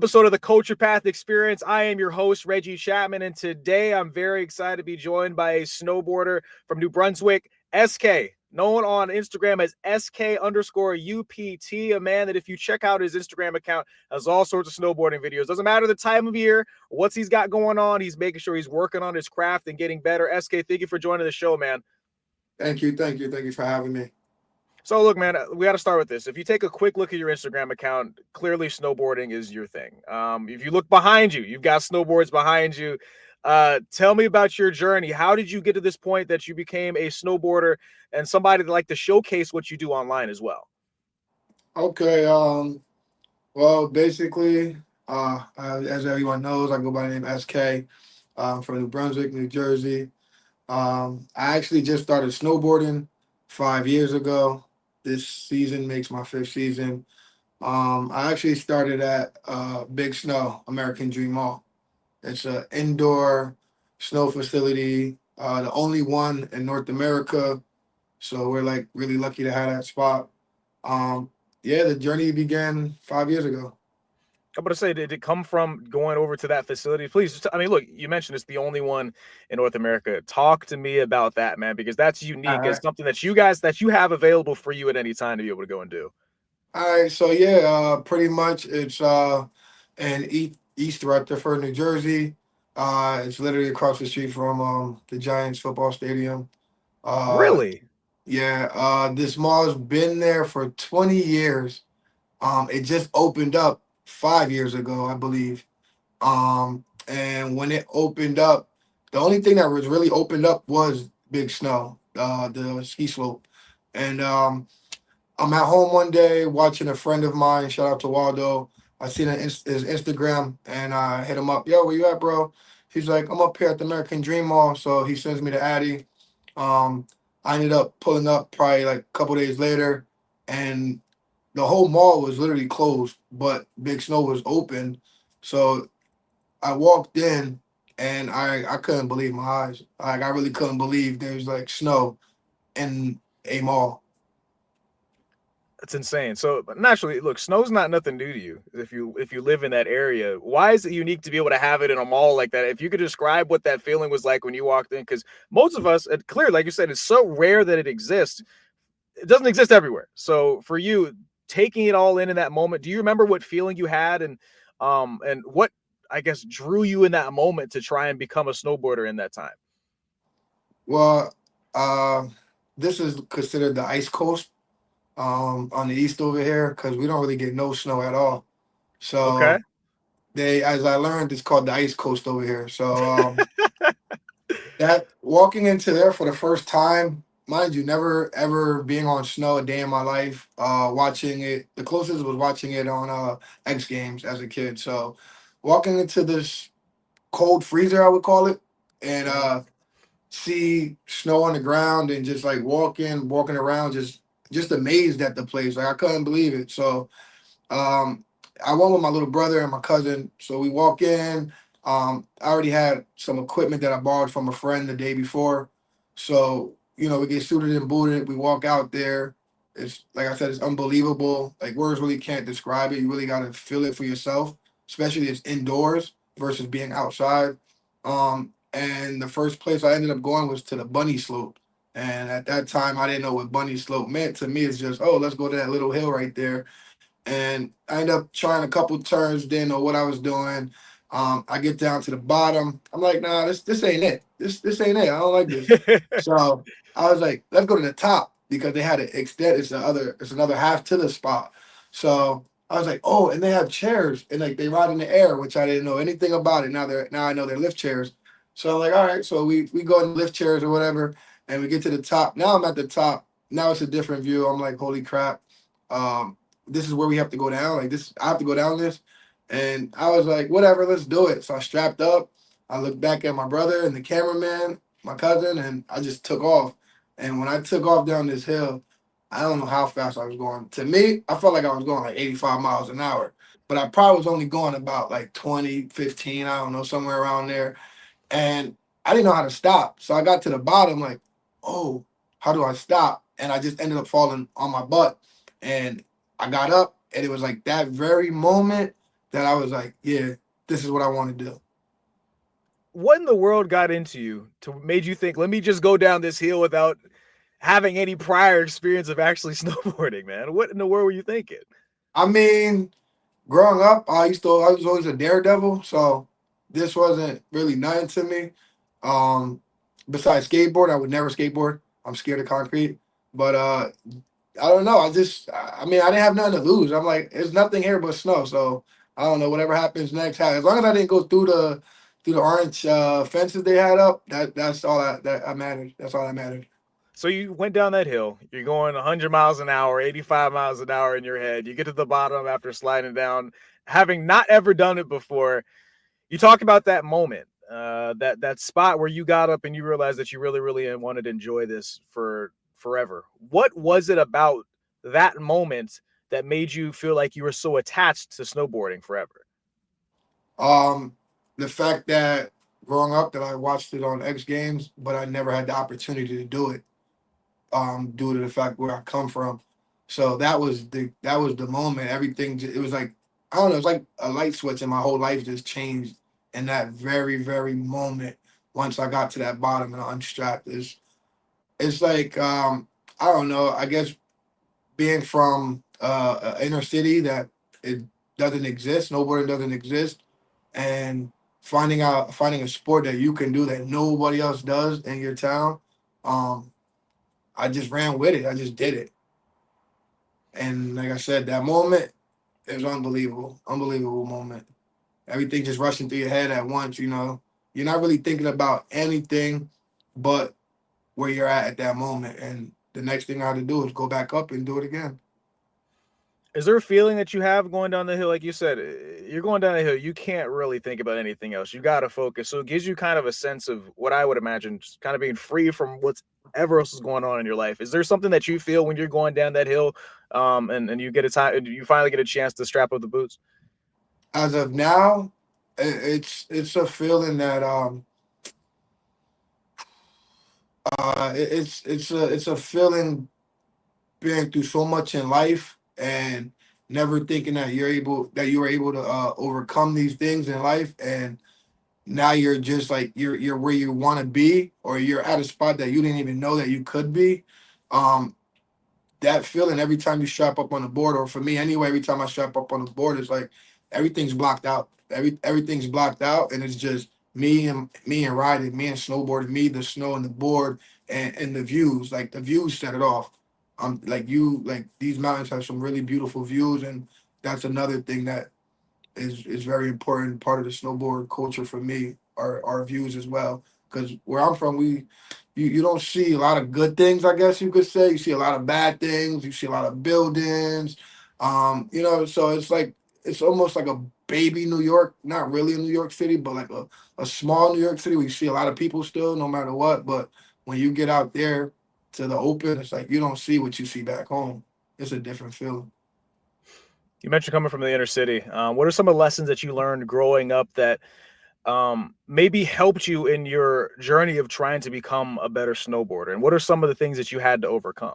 Episode of the Culture Path Experience. I am your host, Reggie Chapman, and today I'm very excited to be joined by a snowboarder from New Brunswick, SK, known on Instagram as SK underscore UPT, a man that if you check out his Instagram account, has all sorts of snowboarding videos. Doesn't matter the time of year, what he's got going on, he's making sure he's working on his craft and getting better. SK, thank you for joining the show, man. Thank you, thank you for having me. So look, man, we got to start with this. If you take a quick look at your Instagram account, clearly snowboarding is your thing. If you look behind you, you've got snowboards behind you. Tell me about your journey. How did you get to this point that you became a snowboarder and somebody that like to showcase what you do online as well? Okay, well, basically, as everyone knows, I go by the name SK. From New Brunswick, New Jersey. I actually just started snowboarding 5 years ago. This season makes my fifth season. I actually started at Big Snow, American Dream Mall. It's an indoor snow facility, the only one in North America. So we're like really lucky to have that spot. Um, yeah, the journey began 5 years ago. I'm going to say, did it come from going over to that facility? Please, I mean, look, you mentioned it's the only one in North America. Talk to me about that, man, because that's All unique. It's right. something that you guys that you have available for you at any time to be able to go and do. All right. So yeah, pretty much it's in East Rutherford, New Jersey. It's literally across the street from the Giants football stadium. Uh, Really? yeah, this mall has been there for 20 years. It just opened up 5 years ago, I believe. And when it opened up, the only thing that was really opened up was Big Snow, the ski slope. And I'm at home one day watching a friend of mine. Shout out to Waldo. I seen his Instagram and I hit him up. Yo, where you at, bro? He's like, I'm up here at the American Dream Mall. So he sends me to Addy. Um, I ended up pulling up probably like a couple days later, and the whole mall was literally closed, but Big Snow was open. So I walked in and I couldn't believe my eyes. Like I really couldn't believe there's like snow in a mall. That's insane. So but naturally, look, snow's not nothing new to you. If you live in that area, why is it unique to be able to have it in a mall like that? If you could describe what that feeling was like when you walked in, because most of us, and clearly, like you said, it's so rare that it exists. It doesn't exist everywhere. So for you, taking it all in that moment, do you remember what feeling you had and what I guess drew you in that moment to try and become a snowboarder in that time? Well, uh, this is considered the ice coast on the east over here because we don't really get no snow at all. Okay. So they, as I learned, it's called the ice coast over here. So that walking into there for the first time, mind you, never ever being on snow a day in my life. Watching it, the closest was watching it on X Games as a kid. So walking into this cold freezer, I would call it, and Mhm. see snow on the ground and just like walking around, just amazed at the place. Like I couldn't believe it. So um, I went with my little brother and my cousin. So we walk in. I already had some equipment that I borrowed from a friend the day before. So, we get suited and booted. We walk out there. It's like I said, it's unbelievable. Like words really can't describe it. You really got to feel it for yourself, especially it's indoors versus being outside. And the first place I ended up going was to the bunny slope. And at that time, I didn't know what bunny slope meant. To me, it's just, oh, let's go to that little hill right there, and I ended up trying a couple turns, didn't know what I was doing. I get down to the bottom. I'm like, nah, this ain't it. This ain't it. I don't like this. So I was like, let's go to the top because they had it extend. It's another half to the spot. So I was like, oh, and they have chairs and like they ride in the air, which I didn't know anything about it. Now I know they're lift chairs. So I'm like, all right. So we go in the lift chairs or whatever, and we get to the top. Now I'm at the top. Now it's a different view. I'm like, holy crap. This is where we have to go down. Like this, I have to go down this. And I was like, whatever, let's do it. So I strapped up. I looked back at my brother and the cameraman, my cousin, and I just took off. And when I took off down this hill, I don't know how fast I was going. To me, I felt like I was going like 85 miles an hour. But I probably was only going about like 20, 15, I don't know, somewhere around there. And I didn't know how to stop. So I got to the bottom, like, oh, how do I stop? And I just ended up falling on my butt. And I got up, and it was like that very moment. that I was like, yeah, this is what I want to do. What in the world got into you to made you think, let me just go down this hill without having any prior experience of actually snowboarding, man? What in the world were you thinking? I mean, growing up, I was always a daredevil, so this wasn't really nothing to me. Um, Besides skateboard, I would never skateboard. I'm scared of concrete. But I don't know. I mean, I didn't have nothing to lose. I'm like, there's nothing here but snow. So I don't know. Whatever happens next, as long as I didn't go through the orange fences they had up, that's all that I mattered. That's all that mattered. So you went down that hill. You're going 100 miles an hour, 85 miles an hour in your head. You get to the bottom after sliding down, having not ever done it before. You talk about that moment, that spot where you got up and you realized that you really, really wanted to enjoy this for forever. What was it about that moment that made you feel like you were so attached to snowboarding forever? Um, the fact that growing up that I watched it on X Games, but I never had the opportunity to do it, due to the fact where I come from. So that was the moment. It was like I don't know. It's like a light switch, and my whole life just changed in that very moment. Once I got to that bottom and I unstrapped, it's like I don't know. I guess being from an inner city that it doesn't exist, snowboarding doesn't exist, and finding a sport that you can do that nobody else does in your town. Um, I just ran with it. I just did it. And like I said, that moment is unbelievable. Unbelievable moment. Everything just rushing through your head at once, you know. You're not really thinking about anything but where you're at that moment. And the next thing I had to do is go back up and do it again. Is there a feeling that you have going down the hill? Like you said, you're going down the hill. You can't really think about anything else. You got to focus. So it gives you kind of a sense of what I would imagine, just kind of being free from whatever else is going on in your life. Is there something that you feel when you're going down that hill, and you get a time, you finally get a chance to strap up the boots? As of now, it's a feeling that it's a feeling being through so much in life and never thinking that you were able to overcome these things in life, and now you're just like you're where you want to be, or you're at a spot that you didn't even know that you could be. um that feeling every time you strap up on the board, or for me anyway, every time I strap up on the board, it's like everything's blocked out. Everything's blocked out, and it's just me and riding, me and snowboarding, me, the snow and the board, and the views. Like the views set it off. Like these mountains have some really beautiful views, and that's another thing that is very important part of the snowboard culture for me. Our views as well, because where I'm from, you don't see a lot of good things, I guess you could say. You see a lot of bad things. You see a lot of buildings. You know, so it's like it's almost like a baby New York, not really a New York City, but like a small New York City where you see a lot of people still, no matter what. But when you get out there to the open, it's like you don't see what you see back home. It's a different feeling. You mentioned coming from the inner city. What are some of the lessons that you learned growing up that maybe helped you in your journey of trying to become a better snowboarder? And what are some of the things that you had to overcome?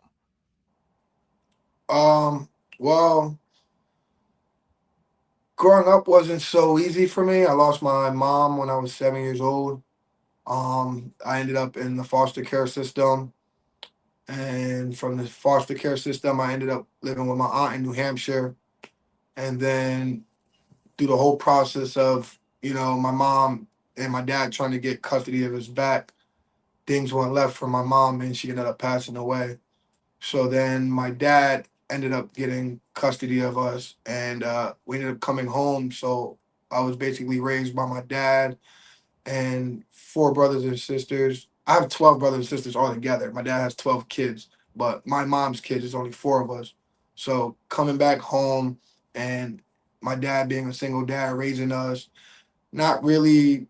Well, growing up wasn't so easy for me. I lost my mom when I was 7 years old. I ended up in the foster care system, and from the foster care system, I ended up living with my aunt in New Hampshire. And then through the whole process of my mom and my dad trying to get custody of his back, things went left for my mom, and she ended up passing away. So then my dad ended up getting custody of us, and we ended up coming home. So I was basically raised by my dad and four brothers and sisters. I have 12 brothers and sisters all together. My dad has 12 kids, but my mom's kids is only four of us. So coming back home and my dad being a single dad raising us, not really,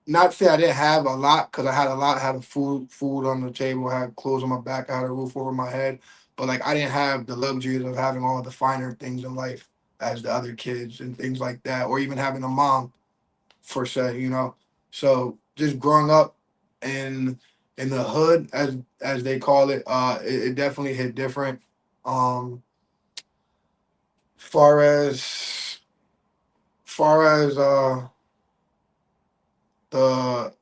not say I didn't have a lot, because I had a lot. I had food on the table, I had clothes on my back, I had a roof over my head. But like I didn't have the luxuries of having all the finer things in life as the other kids and things like that, or even having a mom for se. So just growing up in the hood, as they call it, it definitely hit different. Far as far as the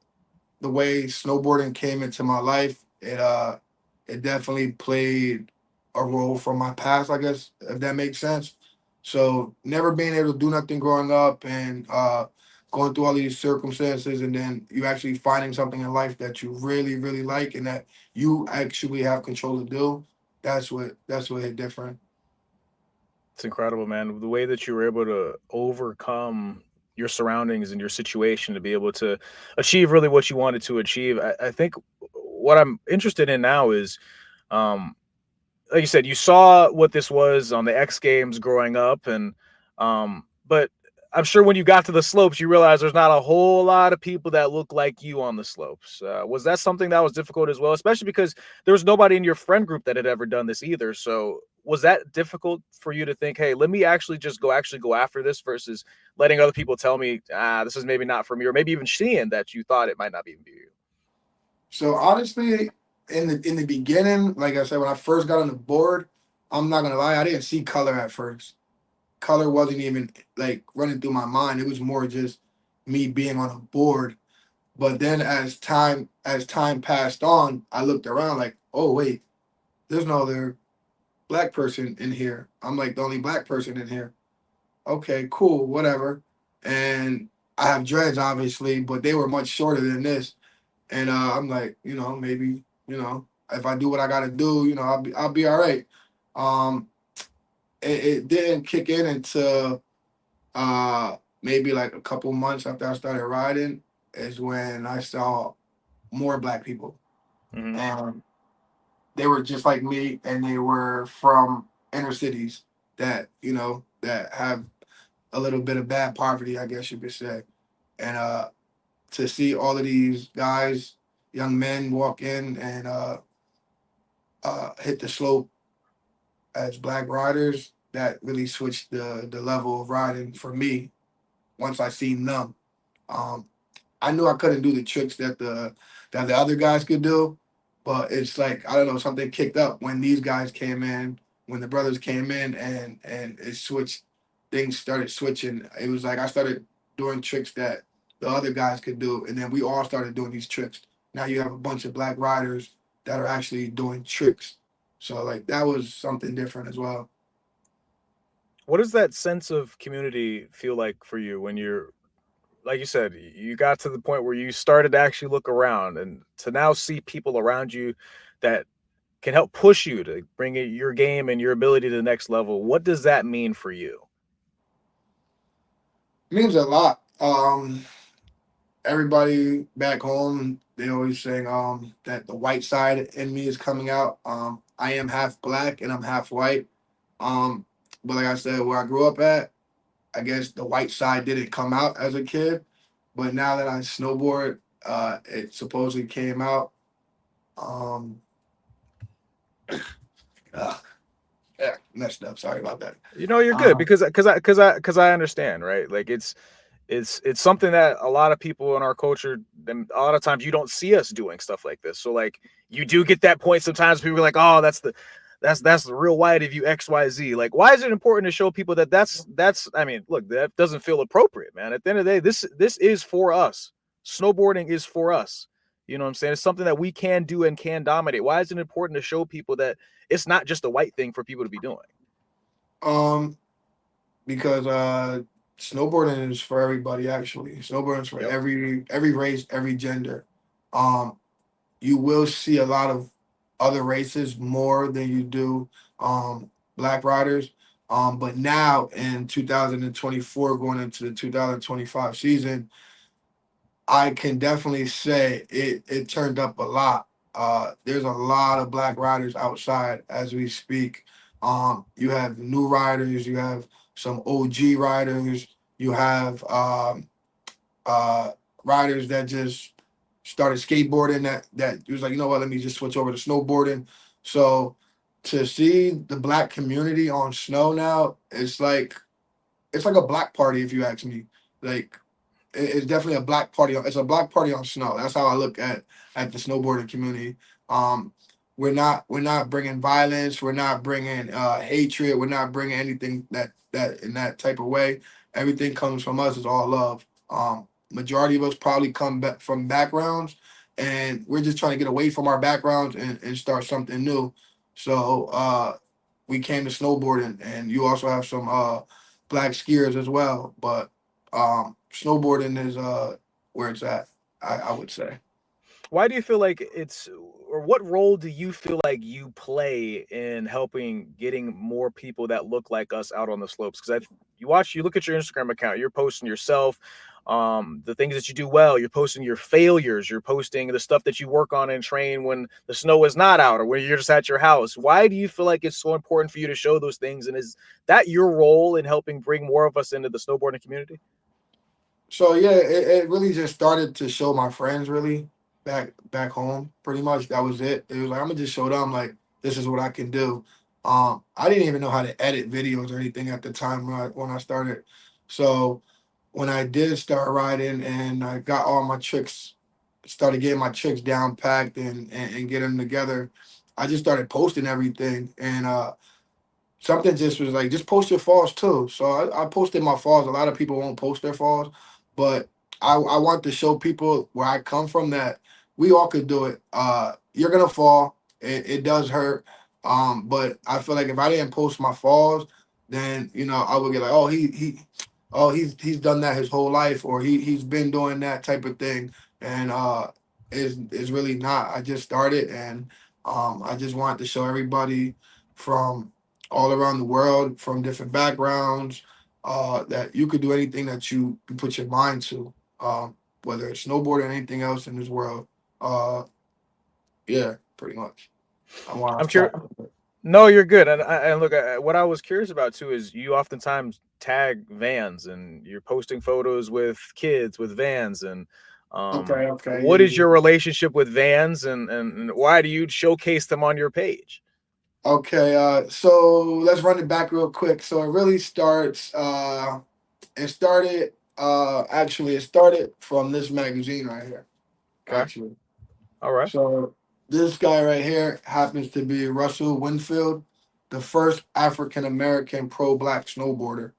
the way snowboarding came into my life, it definitely played a role from my past, I guess, if that makes sense. So never being able to do nothing growing up and going through all these circumstances, and then you actually finding something in life that you really, really like and that you actually have control to do. That's what hit different. It's incredible, man. The way that you were able to overcome your surroundings and your situation to be able to achieve really what you wanted to achieve. I think what I'm interested in now is, um, like you said, you saw what this was on the X Games growing up, and but I'm sure when you got to the slopes, you realized there's not a whole lot of people that look like you on the slopes. Was that something that was difficult as well, especially because there was nobody in your friend group that had ever done this either? So was that difficult for you to think, hey, let me actually go after this versus letting other people tell me, this is maybe not for me, or maybe even seeing that you thought it might not even be you? So honestly, in the beginning, like I said, when I first got on the board, I'm not gonna lie, I didn't see color at first. Color wasn't even like running through my mind. It was more just me being on a board. But then as time passed on, I looked around like, oh wait, there's no other black person in here. I'm like the only black person in here. Okay, cool, whatever. And I have dreads obviously, but they were much shorter than this. And I'm like, maybe, if I do what I gotta do, I'll be all right. Um, it didn't kick in until maybe like a couple months after I started riding is when I saw more black people, Hmm. and they were just like me, and they were from inner cities that have a little bit of bad poverty, I guess you could say. And to see all of these guys, young men, walk in and hit the slope as black riders, that really switched the level of riding for me once I seen them. Um, I knew I couldn't do the tricks that the other guys could do, but it's like I don't know, something kicked up when these guys came in, when the brothers came in, and it switched. Things started switching. It was like I started doing tricks that the other guys could do, and then we all started doing these tricks. Now you have a bunch of black riders that are actually doing tricks. So like that was something different as well. What does that sense of community feel like for you when you're, like you said, you got to the point where you started to actually look around and to now see people around you that can help push you to bring your game and your ability to the next level? What does that mean for you? It means a lot. Everybody back home, they always saying that the white side in me is coming out. I am half black and I'm half white. Um, but like I said, where I grew up at, I guess the white side didn't come out as a kid. But now that I snowboard, it supposedly came out. Um, uh, yeah, messed up. Sorry about that. You know, you're good Um, because I understand, right? Like it's something that a lot of people in our culture, and a lot of times you don't see us doing stuff like this. So like you do get that point sometimes. People are like, oh, that's the real white of you XYZ. Like, why is it important to show people that that's I mean, look, that doesn't feel appropriate, man. At the end of the day, this is for us. Snowboarding is for us. You know what I'm saying? It's something that we can do and can dominate. Why is it important to show people that it's not just a white thing for people to be doing? um, because snowboarding is for everybody. Actually, snowboarding is for Yep. every race, every gender. Um, you will see a lot of other races more than you do black riders. But now in 2024, going into the 2025 season, I can definitely say it turned up a lot. There's a lot of black riders outside as we speak. You have new riders, you have some OG riders, you have uh, riders that just started skateboarding that was like, you know what, let me just switch over to snowboarding. So to see the black community on snow now, it's like a black party if you ask me. Like it's definitely a black party. It's a black party on snow. That's how I look at the snowboarding community. Um, we're not bringing violence. We're not bringing hatred. We're not bringing anything that in that type of way. everything comes from us is all love. Majority of us probably come back from backgrounds, and we're just trying to get away from our backgrounds and start something new. So we came to snowboarding, and you also have some black skiers as well. But snowboarding is where it's at. I would say. Why do you feel like it's, or what role do you feel like you play in helping getting more people that look like us out on the slopes? Because you look at your Instagram account, you're posting yourself, the things that you do well, you're posting your failures, you're posting the stuff that you work on and train when the snow is not out or when you're just at your house. Why do you feel like it's so important for you to show those things? And is that your role in helping bring more of us into the snowboarding community? So yeah, it really just started to show my friends really back home. Pretty much that was it. It was like I'm gonna just show them like this is what I can do. I didn't even know how to edit videos or anything at the time when I started. So when I did start riding and I got all my tricks, started getting my tricks down packed and get them together, I just started posting everything and something just was like, just post your falls too. So I posted my falls. A lot of people won't post their falls, but I want to show people where I come from that we all could do it. You're gonna fall. It does hurt. But I feel like if I didn't post my falls, then I would get like, oh he's done that his whole life, or he's been doing that type of thing, and is really not. I just started, and I just wanted to show everybody from all around the world from different backgrounds, that you could do anything that you put your mind to, whether it's snowboarding or anything else in this world. Uh, yeah, pretty much. I want I'm to curious. stop. No, you're good. And look, what I was curious about too is you oftentimes tag vans and you're posting photos with kids with vans. And Okay, okay, what yeah, is yeah. your relationship with vans, and why do you showcase them on your page? Okay, so let's run it back real quick. So it really starts. It started from this magazine right here. Okay. Actually, All right. so this guy right here happens to be Russell Winfield, the first African American pro black snowboarder.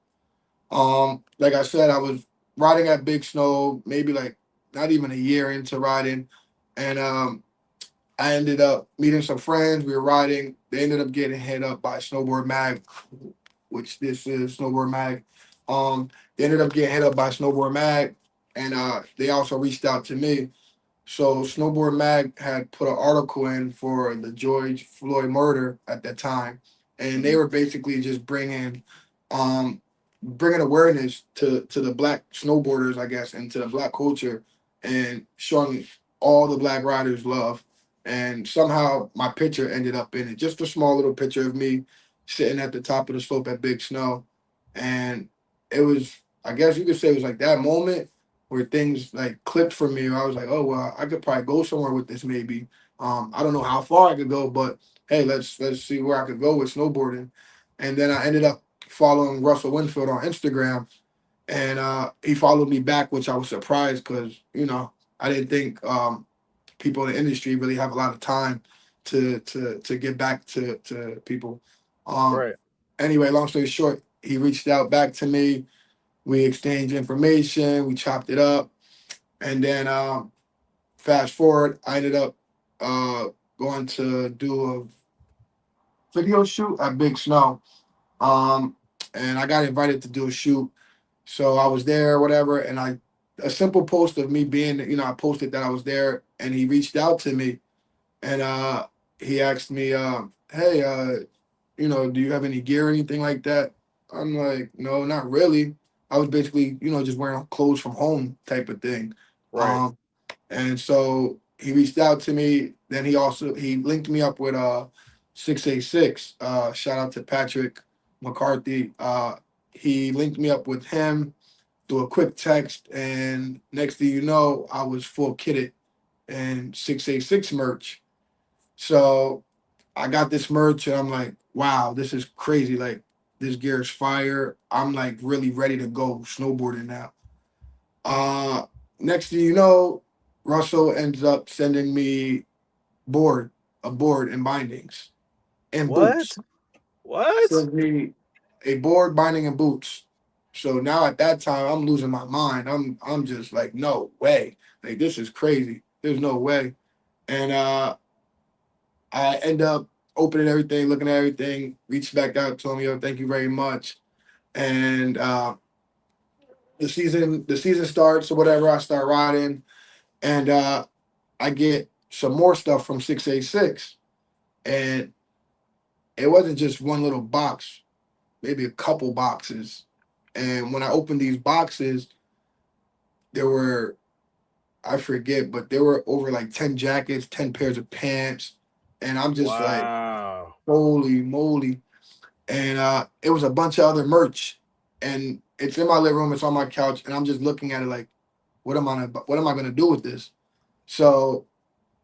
Like I said, I was riding at Big Snow, maybe like not even a year into riding, and I ended up meeting some friends. We were riding. They ended up getting hit up by Snowboard Mag, which this is Snowboard Mag. They ended up getting hit up by Snowboard Mag, and they also reached out to me. So Snowboard Mag had put an article in for the George Floyd murder at that time, and they Hmm. were basically just um, bringing awareness to the black snowboarders, I guess, and to the black culture, and showing all the black riders love. And somehow my picture ended up in it, just a small little picture of me sitting at the top of the slope at Big Snow, and it was, I guess you could say, it was like that moment where things like clicked for me. I was like, oh well, I could probably go somewhere with this maybe. I don't know how far I could go, but hey, let's see where I could go with snowboarding. And then I ended up following Russell Winfield on Instagram, and he followed me back, which I was surprised because I didn't think people in the industry really have a lot of time to get back to people. Um, Right. anyway, long story short, he reached out back to me. We exchanged information. We chopped it up, and then fast forward, I ended up uh, going to do a video shoot at Big Snow. Um, and I got invited to do a shoot. So I was there, whatever, and a simple post of me being, I posted that I was there, and he reached out to me, and he asked me, "Hey, do you have any gear or anything like that?" I'm like, "No, not really." I was basically, just wearing clothes from home type of thing. Right. Um, and so he reached out to me. Then he linked me up with 686. Shout out to Patrick McCarthy. He linked me up with him through a quick text, and next thing you know, I was full kitted and 686 merch. So I got this merch, and I'm like, wow, this is crazy. Like this gear is fire. I'm like really ready to go snowboarding now. Uh, next thing you know, Russell ends up sending me board, a board and bindings and boots. What? What? Sends me a board, binding, and boots. So now at that time, I'm losing my mind. I'm just like, no way. Like this is crazy. There's no way. And I end up opening everything, looking at everything, reached back out to him, yo, thank you very much. And the season starts or whatever. I start riding, and I get some more stuff from 686, and it wasn't just one little box, maybe a couple boxes. And when I opened these boxes, there were, I forget, but there were over like 10 jackets, 10 pairs of pants, and I'm just like, Wow. holy moly. And it was a bunch of other merch, and it's in my living room. It's on my couch, and I'm just looking at it like, what am I gonna do with this? So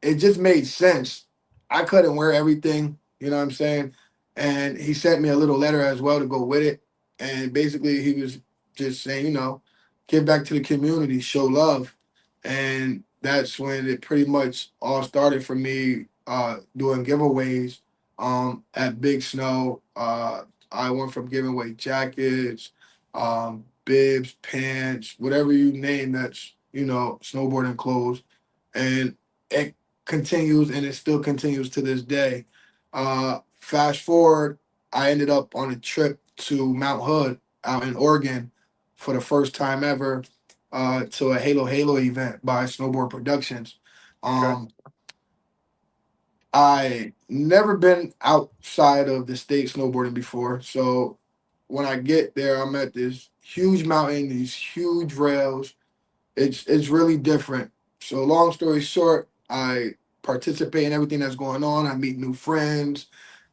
it just made sense. I couldn't wear everything, you know what I'm saying? And he sent me a little letter as well to go with it. And basically, he was just saying, give back to the community, show love. And that's when it pretty much all started for me doing giveaways at Big Snow. I went from giving away jackets, bibs, pants, whatever you name that's, snowboarding clothes. And it continues and it still continues to this day. Fast forward, I ended up on a trip to Mount Hood out in Oregon for the first time ever to a Halo Halo event by Snowboard Productions. Okay. Um, I never been outside of the state snowboarding before, so when I get there, I'm at this huge mountain, these huge rails. It's really different. So long story short, I participate in everything that's going on. I meet new friends.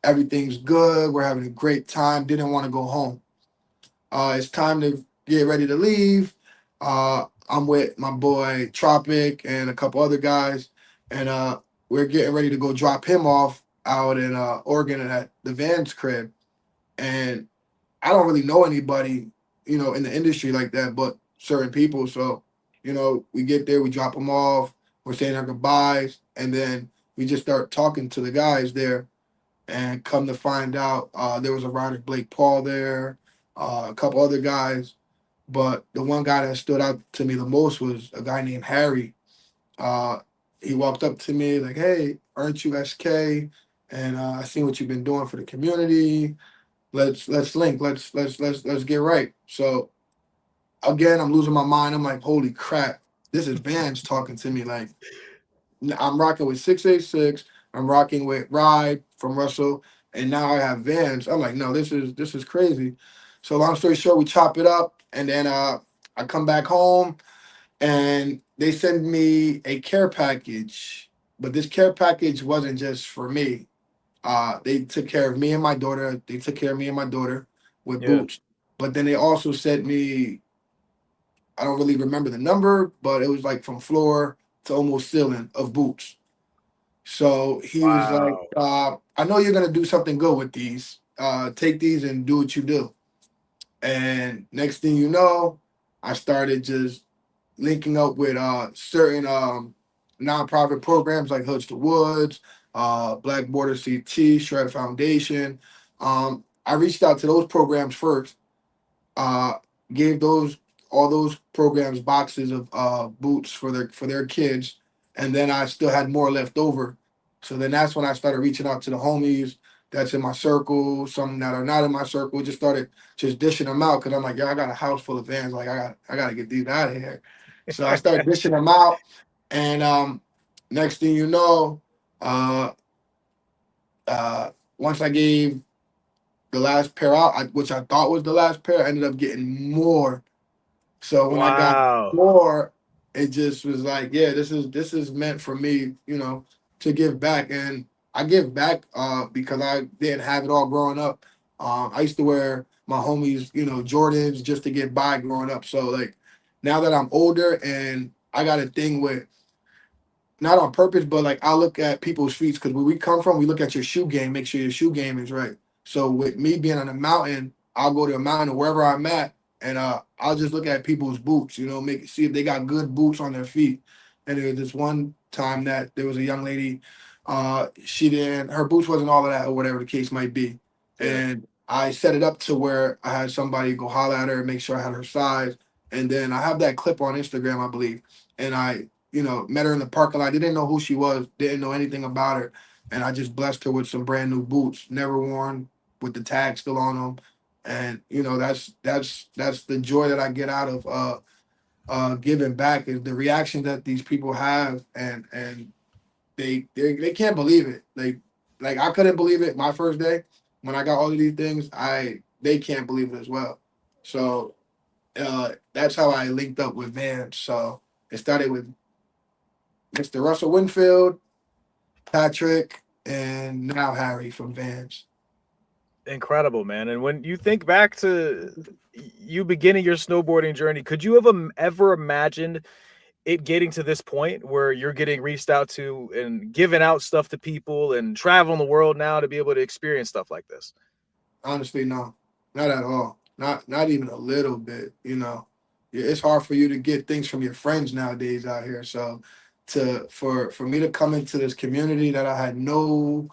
Everything's good. We're having a great time. Didn't want to go home. It's time to get ready to leave. I'm with my boy Tropic and a couple other guys, and we're getting ready to go drop him off out in Oregon at the Vans crib. And I don't really know anybody, in the industry like that, but certain people. So, we get there, we drop them off, we're saying our goodbyes, and then we just start talking to the guys there. And come to find out, there was a rider, Blake Paul, there, a couple other guys. But the one guy that stood out to me the most was a guy named Harry. Uh, he walked up to me like, "Hey, aren't you SK? And I seen what you've been doing for the community. Let's link. Let's get right." So again, I'm losing my mind. I'm like, holy crap, this is Vans talking to me. Like I'm rocking with 686. I'm rocking with Ride from Russell, and now I have Vans. I'm like, no, this is crazy. So long story short, we chop it up, and then I come back home, and they send me a care package. But this care package wasn't just for me. They took care of me and my daughter. They took care of me and my daughter with Yeah. boots. But then they also sent me, I don't really remember the number, but it was like from floor to almost ceiling of boots. So he was like, Wow. I know you're gonna do something good with these. Take these and do what you do. And next thing you know, I started just linking up with certain nonprofit programs like Hoods to Woods, Black Border CT, Shred Foundation. I reached out to those programs first, uh, gave those all those programs boxes of boots for their kids, and then I still had more left over. So then that's when I started reaching out to the homies that's in my circle, some that are not in my circle. Just started just dishing them out because I'm like, yeah, I got a house full of Vans. Like I got to get these out of here. So I started dishing them out, and next thing you know, uh, once I gave the last pair out, which I thought was the last pair, I ended up getting more. So when I got Wow. more, it just was like, yeah, this is meant for me, to give back, and I give back because I didn't have it all growing up. I used to wear my homies, Jordans just to get by growing up. So like now that I'm older and I got a thing with, not on purpose, but like I look at people's feet because where we come from, we look at your shoe game, make sure your shoe game is right. So with me being on a mountain, I'll go to a mountain or wherever I'm at, and I'll just look at people's boots, make see if they got good boots on their feet. And there was this one time that there was a young lady, she didn't, her boots wasn't all of that or whatever the case might be, Yeah. and I set it up to where I had somebody go holler at her and make sure I had her size. And then I have that clip on Instagram, I believe. And I, met her in the parking lot. Didn't know who she was, didn't know anything about her. And I just blessed her with some brand new boots, never worn, with the tag still on them. And that's the joy that I get out of giving back, is the reaction that these people have, and they can't believe it. Like I couldn't believe it my first day when I got all of these things. They can't believe it as well. So that's how I linked up with Vans. So it started with Mr. Russell Winfield, Patrick, and now Harry from Vans. Incredible, man. And when you think back to you beginning your snowboarding journey, could you have ever imagined it getting to this point where you're getting reached out to and giving out stuff to people and traveling the world now to be able to experience stuff like this? Honestly, no, not at all. Not even a little bit. It's hard for you to get things from your friends nowadays out here. So for me to come into this community that I had no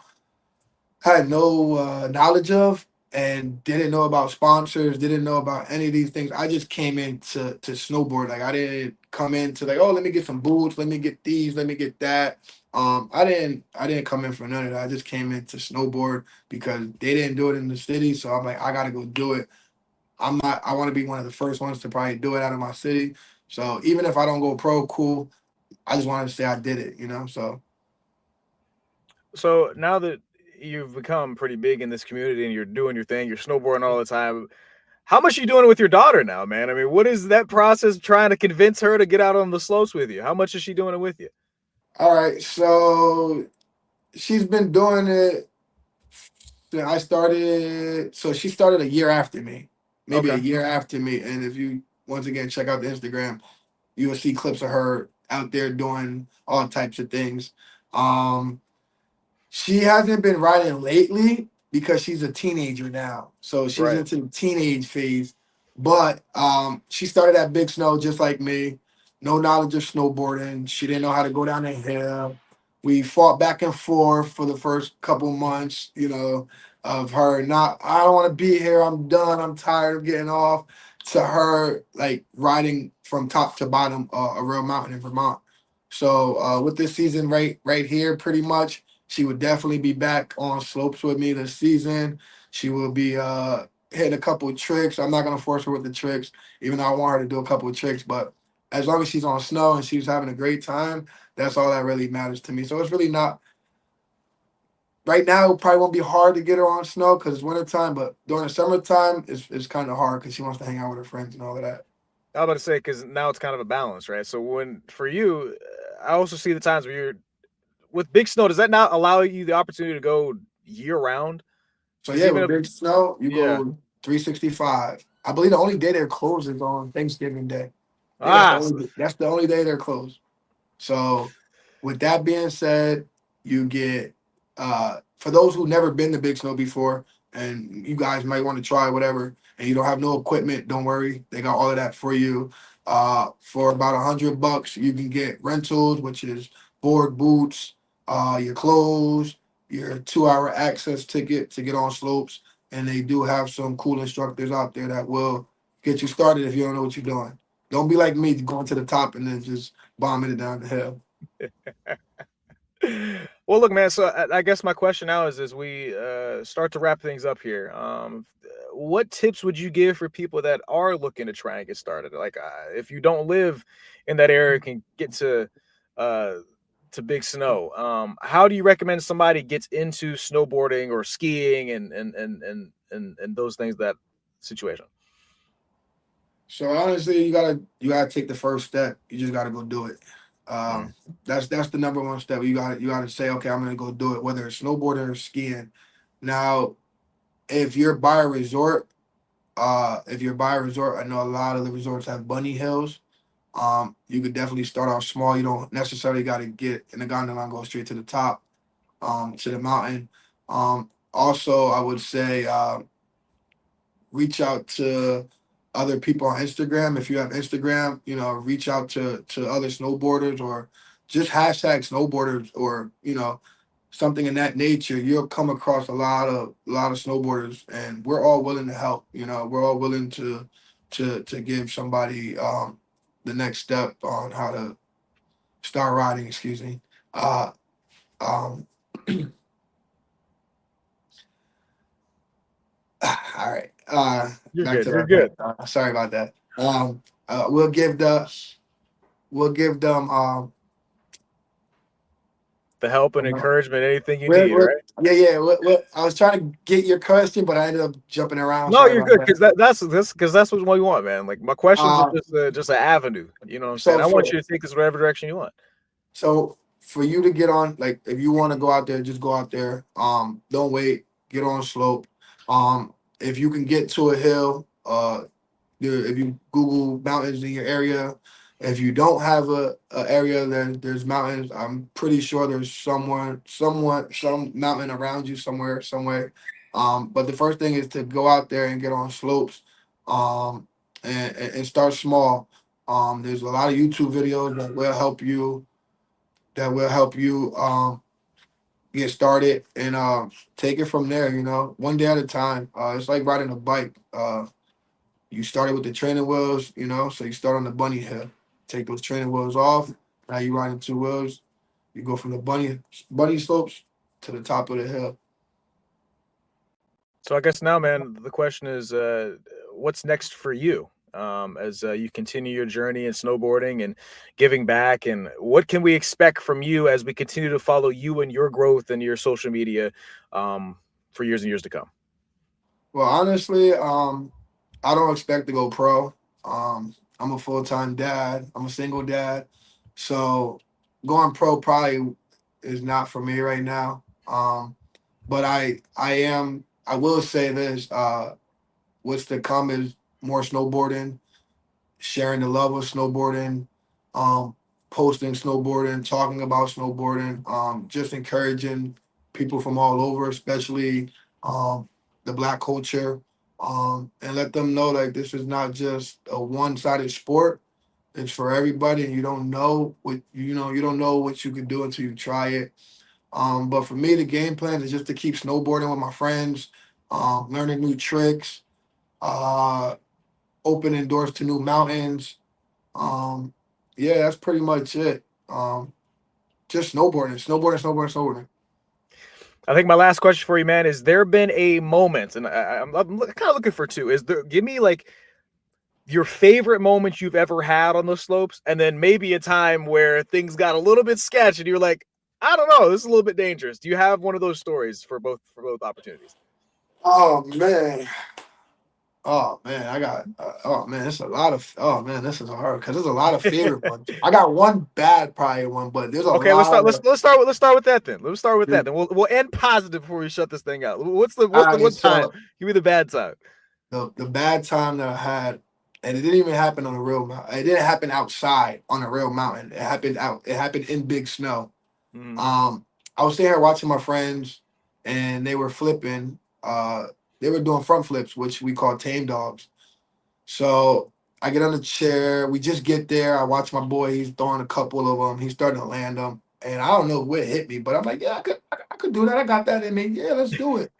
knowledge of, and didn't know about sponsors, didn't know about any of these things. I just came in to snowboard. Like I didn't come into like, oh, let me get some boots, let me get these, let me get that. I didn't come in for none of that. I just came in to snowboard because they didn't do it in the city. So I'm like, I gotta go do it. I want to be one of the first ones to probably do it out of my city. So even if I don't go pro, cool. I just wanted to say I did it. So So now that you've become pretty big in this community and you're doing your thing, you're snowboarding all the time. How much are you doing with your daughter now, man? I mean, what is that process trying to convince her to get out on the slopes with you? How much is she doing it with you? all right, so she's been doing it. I started, so she started a year after me, maybe a Okay. year after me. And if you once again check out the Instagram, you will see clips of her out there doing all types of things. Um, she hasn't been riding lately because she's a teenager now. So she's Right. into the teenage phase. But she started at Big Snow just like me. No knowledge of snowboarding. She didn't know how to go down a hill. We fought back and forth for the first couple months, of her not, I don't want to be here. I'm done. I'm tired of getting off. To her, like riding from top to bottom a real mountain in Vermont. So with this season right here, pretty much she would definitely be back on slopes with me this season. She will be hitting a couple of tricks. I'm not gonna force her with the tricks, even though I want her to do a couple of tricks. But as long as she's on snow and she's having a great time, that's all that really matters to me. So it's really not right now. It probably won't be hard to get her on snow because it's wintertime. But during the summertime, it's kind of hard because she wants to hang out with her friends and all of that. I was about to say because now it's kind of a balance, right? So when for you, I also see the times where you're with big snow. Does that not allow you the opportunity to go year round? So Because yeah, even with if big snow, you yeah, go 365. I believe the only day they're closed is on Thanksgiving Day. I think ah, so that's the only day they're closed. So, with that being said, you get for those who've never been to Big Snow before, and you guys might want to try whatever, and you don't have no equipment, don't worry, they got all of that for you. For about $100, you can get rentals, which is board, boots, your clothes, your 2 hour access ticket to get on slopes, and they do have some cool instructors out there that will get you started if you don't know what you're doing. Don't be like me going to the top and then just bombing it down the hill. well, look, man. So I guess my question now is, as we start to wrap things up here, what tips would you give for people that are looking to try and get started? Like, if you don't live in that area, can get uh, to Big Snow. How do you recommend somebody gets into snowboarding or skiing and those things that situation? So honestly, you gotta take the first step. You just gotta go do it. Mm, Um, that's the number one step. You gotta say, okay, I'm gonna go do it, whether it's snowboarding or skiing. Now, if you're by a resort, I know a lot of the resorts have bunny hills. You could definitely start off small. You don't necessarily got to get in the gondola and go straight to the top, to the mountain. Also, I would say reach out to other people on Instagram. If you have Instagram, reach out to other snowboarders, or just hashtag snowboarders, or something in that nature, you'll come across a lot of snowboarders, and we're all willing to help. We're all willing to give somebody the next step on how to start riding. Excuse me. Uh, um, all right. You're Back good. to You're that. good. Sorry about that. We'll give them The help and uh, encouragement, anything you What, need, what, right? yeah, yeah. I was trying to get your question, but I ended up jumping around. No, Sorry you're about good that. because that's what we want, man. Like my questions are Uh, just an avenue. You know what I'm saying? so I want for you to take this whatever direction you want. so for you to get on, like, if you want to go out there, just go out there. Don't wait. Get on slope. If you can get to a hill, if you Google mountains in your area, if you don't have a area that there's mountains, I'm pretty sure there's some mountain around you somewhere. But the first thing is to go out there and get on slopes, and start small. There's a lot of YouTube videos that will help you get started, and take it from there. One day at a time. It's like riding a bike. You started with the training wheels, so you start on the bunny hill. Take those training wheels off. Now you riding two wheels. You go from the bunny slopes to the top of the hill. So I guess now, man, the question is, what's next for you? As you continue your journey in snowboarding and giving back, and what can we expect from you as we continue to follow you and your growth and your social media um, for years and years to come? Well, honestly, I don't expect to go pro. I'm a full-time dad. I'm a single dad, so going pro probably is not for me right now. But I will say this. What's to come is more snowboarding, sharing the love of snowboarding, um, posting snowboarding, talking about snowboarding, just encouraging people from all over, especially the black culture, and let them know like this is not just a one-sided sport. It's for everybody, and you don't know what you can do until you try it. But for me, the game plan is just to keep snowboarding with my friends, learning new tricks, uh, opening doors to new mountains. um, yeah, that's pretty much it. Just snowboarding. I think my last question for you, man, is there been a moment, and I'm kind of looking for two. Is there? Give me like your favorite moment you've ever had on the slopes, and then maybe a time where things got a little bit sketchy, and you're like, I don't know, this is a little bit dangerous. Do you have one of those stories for both opportunities? Oh man, oh man, I got. Oh man, it's a lot of. Oh man, this is hard because there's a lot of favorite ones. I got one bad probably one, but there's a Okay, let's lot start. of. Let's start with that then. Let's start with that. There's, Then we'll end positive before we shut this thing out. all What's the right, one time? so Give me the bad time. the bad time that I had, and it didn't even happen on a real mountain. It didn't happen outside on a real mountain. It happened out. It happened in big snow. Mm. Um, I was sitting here watching my friends, and they were flipping. They were doing front flips, which we call tame dogs. So I get on the chair. We just get there. I watch my boy. He's throwing a couple of them. He's starting to land them, and I don't know what hit me, but I'm like, yeah, I could do that. I got that in me. Yeah, let's do it.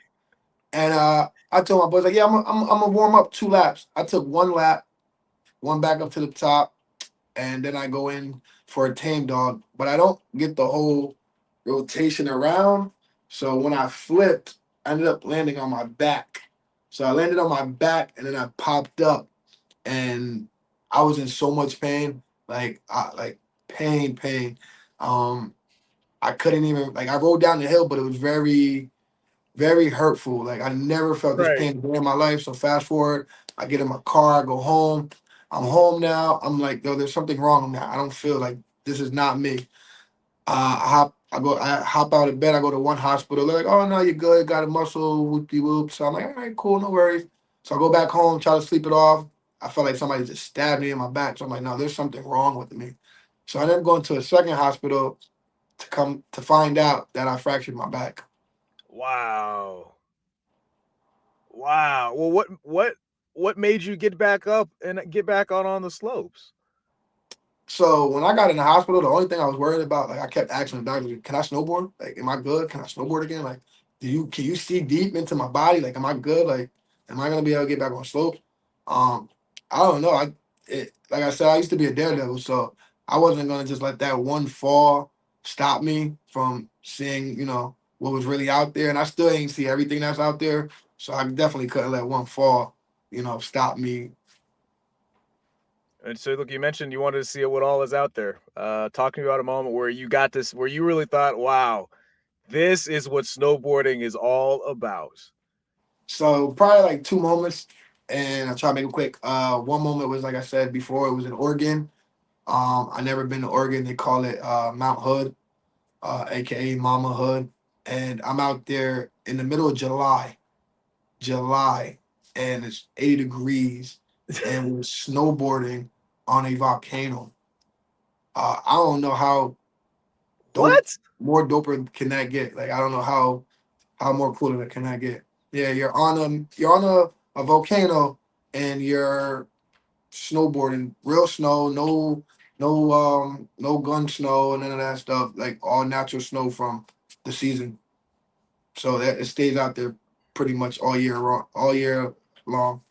And I told my boys like, yeah, I'm gonna warm up 2 laps. I took 1 lap, one back up to the top, and then I go in for a tame dog, but I don't get the whole rotation around. So when I flipped, I ended up landing on my back. So I landed on my back, and then I popped up, and I was in so much pain, like pain. Um, I couldn't even like I rode down the hill, but it was very very hurtful. Like I never felt this Right. pain in my life. So fast forward, I get in my car, I go home. I'm home now. I'm like, yo, there's something wrong now. I don't feel like this is not me. I hop out of bed. I go to one hospital. They're like, oh no, you're good. Got a muscle, whoopty whoop. So I'm like, all right, cool, no worries. So I go back home, try to sleep it off. I felt like somebody just stabbed me in my back. So I'm like, no, there's something wrong with me. So I ended up going to a second hospital to come to find out that I fractured my back. Wow. Wow. Well, what made you get back up and get back on the slopes? So when I got in the hospital, the only thing I was worried about, like I kept asking the doctor, "Can I snowboard? Like, am I good? Can I snowboard again? Like, can you see deep into my body? Like, am I good? Like, am I gonna be able to get back on slopes?" Um, I don't know. Like I said, I used to be a daredevil, so I wasn't gonna just let that one fall stop me from seeing, what was really out there. And I still ain't see everything that's out there, so I definitely couldn't let one fall, stop me. And so, look, you mentioned you wanted to see what all is out there. Talk to me about a moment where you got this, where you really thought, "Wow, this is what snowboarding is all about." So probably like two moments, and I'll try to make it quick. One moment was like I said before, it was in Oregon. I never been to Oregon. They call it Mount Hood, aka Mama Hood, and I'm out there in the middle of July, and it's 80 degrees, and we're snowboarding on a volcano. I don't know how dope, What? more doper can that get. Like I don't know how more cooler can that get. Yeah, you're on a volcano and you're snowboarding, real snow, no gun snow and none of that stuff, like all natural snow from the season. So that it stays out there pretty much all year long.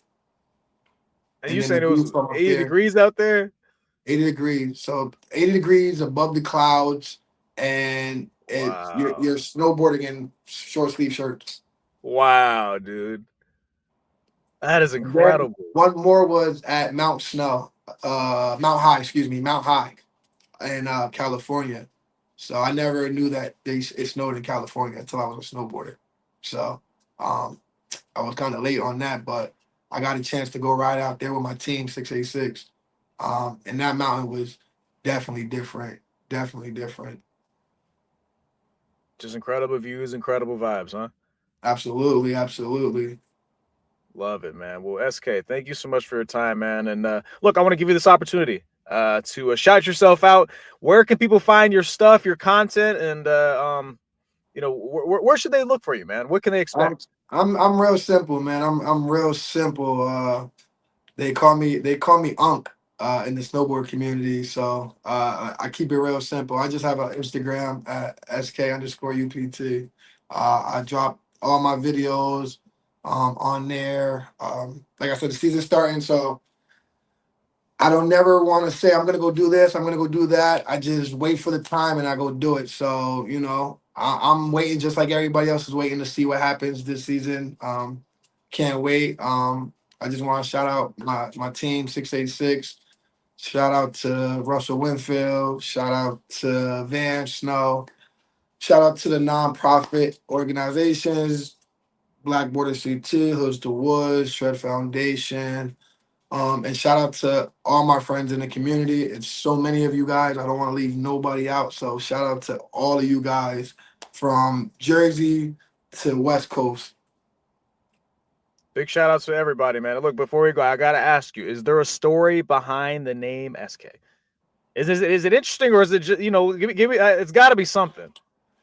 And And you then the saying it was view from up 80 there, degrees out there? 80 degrees. So 80 degrees above the clouds, and you're Wow. snowboarding in short sleeve shirts. Wow, dude. That is And then incredible. one more was at Mount High, excuse me, Mount High in California. So I never knew that it snowed in California until I was a snowboarder. So um, I was kind of late on that, but I got a chance to go ride out there with my team 686. And that mountain was definitely different, definitely different. Just incredible views, incredible vibes, huh? Absolutely, absolutely. Love it, man. Well, SK, thank you so much for your time, man. And look, I want to give you this opportunity to shout yourself out. Where can people find your stuff, your content, and where should they look for you, man? What can they I'm expect? I'm real simple, man. I'm real simple. They call me Unk in the snowboard community. So I keep it real simple. I just have an Instagram at sk_UPT. I drop all my videos on there. Like I said, the season's starting, so I don't never want to say I'm gonna go do this, I'm gonna go do that. I just wait for the time and I go do it. So I'm waiting just like everybody else is waiting to see what happens this season. Can't wait. I just want to shout out my team 686. Shout out to Russell Winfield. Shout out to Van Snow. Shout out to the nonprofit organizations, Black Border CT, Hoods to Woods, Shred Foundation, and shout out to all my friends in the community. It's so many of you guys. I don't want to leave nobody out. So shout out to all of you guys from Jersey to West Coast. Big shout outs to everybody, man. Look, before we go, I gotta ask you: is there a story behind the name SK? Is it interesting, or is it just give me? It's got to be something.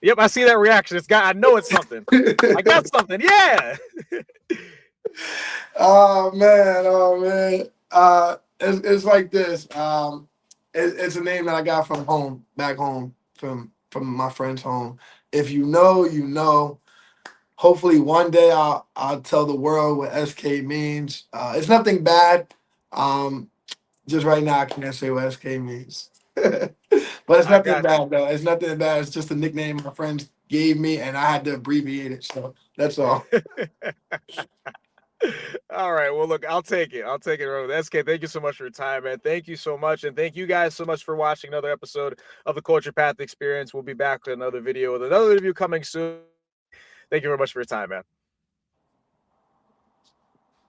Yep, I see that reaction. It's got. I know it's something. I got something. Yeah. Oh man. It's like this. It's a name that I got from home, back home, from my friend's home. If you know, you know. Hopefully one day I'll tell the world what SK means. It's nothing bad. Um, just right now I can't say what SK means. But it's I nothing got you. bad though. It's nothing bad. It's just a nickname my friends gave me and I had to abbreviate it. So that's all. All right. Well, look, I'll take it. I'll take it. SK, thank you so much for your time, man. Thank you so much. And thank you guys so much for watching another episode of the Culture Path Experience. We'll be back with another video with another review coming soon. Thank you very much for your time, man.